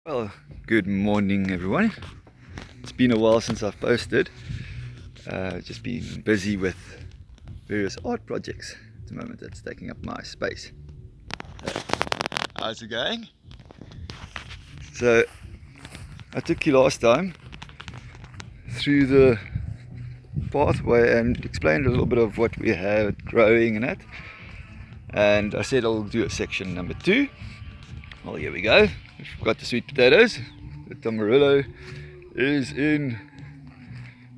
Well, good morning everyone. It's been a while since I've posted. Just been busy with various art projects at the moment that's taking up my space. How's it going? So, I took you last time through the pathway and explained a little bit of what we had growing in it. And I said I'll do a section number 2. Well, here we go. We've got the sweet potatoes. The Tamarillo is in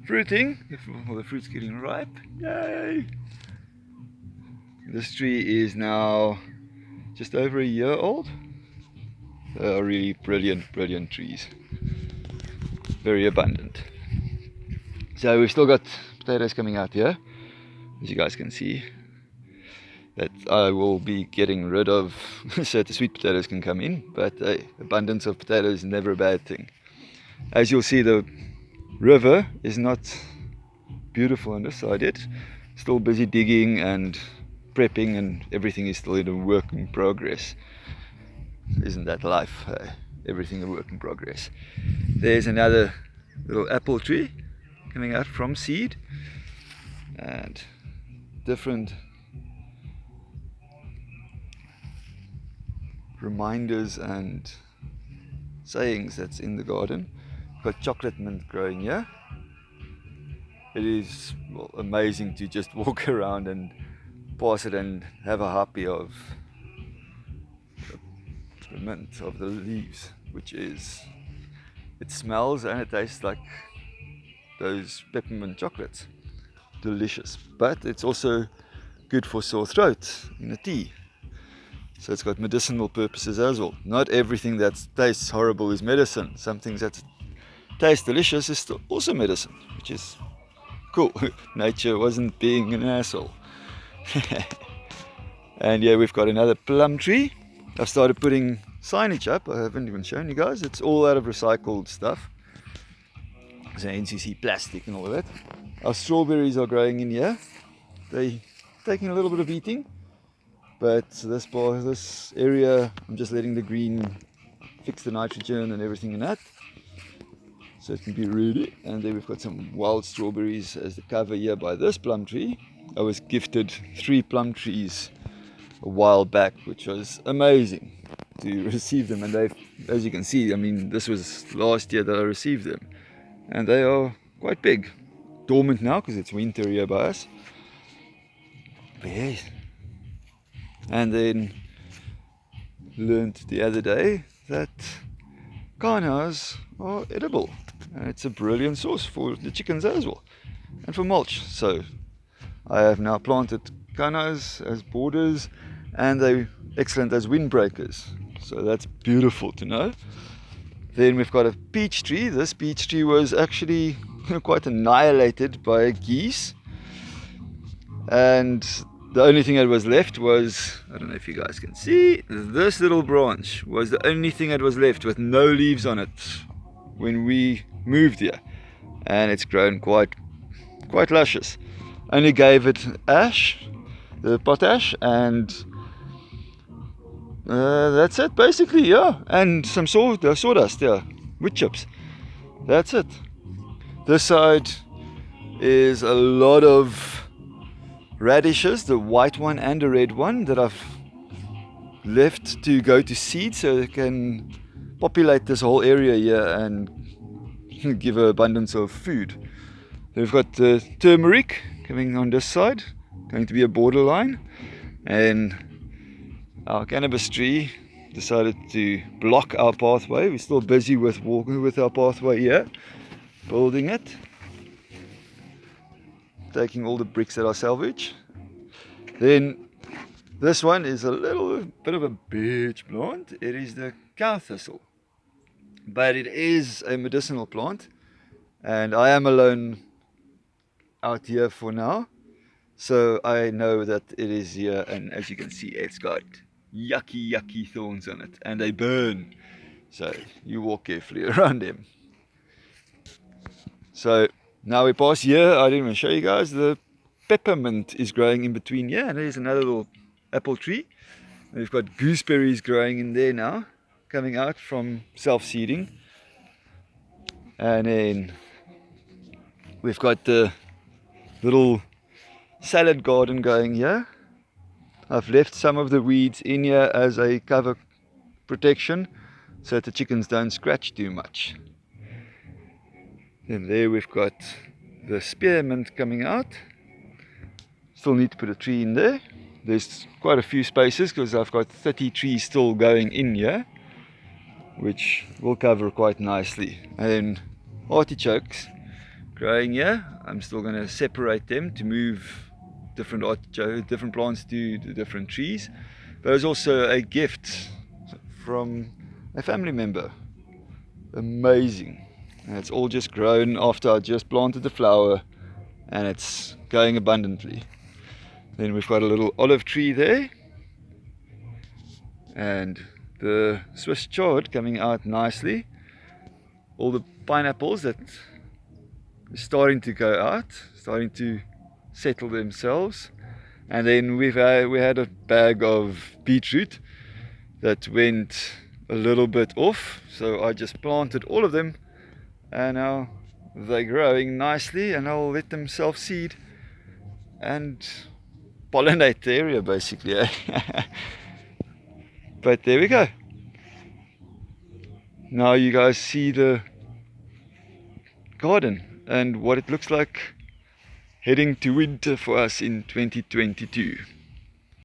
fruiting. Well, the fruit's getting ripe. Yay! This tree is now just over a year old. They are really brilliant trees. Very abundant. So we've still got potatoes coming out here, as you guys can see, that I will be getting rid of so that the sweet potatoes can come in. But abundance of potatoes is never a bad thing. As you'll see, the river is not beautiful on this side yet. Still busy digging and prepping, and everything is still in a work in progress. Isn't that life? Everything a work in progress. There's another little apple tree coming out from seed, and different reminders and sayings that's in the garden. Got chocolate mint growing here. It is amazing to just walk around and pass it and have a happy of the mint, of the leaves, which is, it smells and it tastes like those peppermint chocolates. Delicious. But it's also good for sore throat in a tea. So it's got medicinal purposes as well. Not everything that tastes horrible is medicine. Some things that taste delicious is also medicine, which is cool. Nature wasn't being an asshole. And yeah, we've got another plum tree. I've started putting signage up. I haven't even shown you guys. It's all out of recycled stuff. So NCC plastic and all of that. Our strawberries are growing in here. They're taking a little bit of eating, but this area, I'm just letting the green fix the nitrogen and everything in that, so it can be ready. And then we've got some wild strawberries as the cover here by this plum tree. I was gifted 3 plum trees a while back, which was amazing to receive them. And they've, as you can see, I mean, this was last year that I received them, and they are quite big. Dormant now because it's winter here by us. But yes. And then learned the other day that carnas are edible. And it's a brilliant source for the chickens as well, and for mulch. So I have now planted carnas as borders, and they're excellent as windbreakers. So that's beautiful to know. Then we've got a peach tree. This peach tree was actually quite annihilated by geese, and the only thing that was left was, I don't know if you guys can see, this little branch was the only thing that was left with no leaves on it when we moved here, and it's grown quite luscious. Only gave it ash, the potash, and that's it basically, yeah, and some sawdust, yeah, wood chips. That's it. This side is a lot of radishes, the white one and the red one, that I've left to go to seed so they can populate this whole area here and give an abundance of food. We've got the turmeric coming on this side, going to be a borderline, and our cannabis tree decided to block our pathway. We're still busy with walking with our pathway here, building it, taking all the bricks that are salvage. Then this one is a little bit of a bitch plant. It is the cow thistle, but it is a medicinal plant, and I am alone out here for now, so I know that it is here. And as you can see, it's got yucky thorns on it, and they burn, so you walk carefully around them. So now we pass here. I didn't even show you guys, the peppermint is growing in between here, and there's another little apple tree. And we've got gooseberries growing in there now, coming out from self-seeding. And then we've got the little salad garden going here. I've left some of the weeds in here as a cover protection so that the chickens don't scratch too much. Then there we've got the spearmint coming out. Still need to put a tree in there. There's quite a few spaces because I've got 30 trees still going in here, which will cover quite nicely. And then artichokes growing here. I'm still going to separate them to move different plants to the different trees. There's also a gift from a family member. Amazing. And it's all just grown after I just planted the flower, and it's going abundantly. Then we've got a little olive tree there, and the Swiss chard coming out nicely. All the pineapples that are starting to go out, starting to settle themselves. And then we had a bag of beetroot that went a little bit off, so I just planted all of them, and now they're growing nicely, and I'll let them self-seed and pollinate the area basically. But there we go. Now you guys see the garden and what it looks like heading to winter for us in 2022.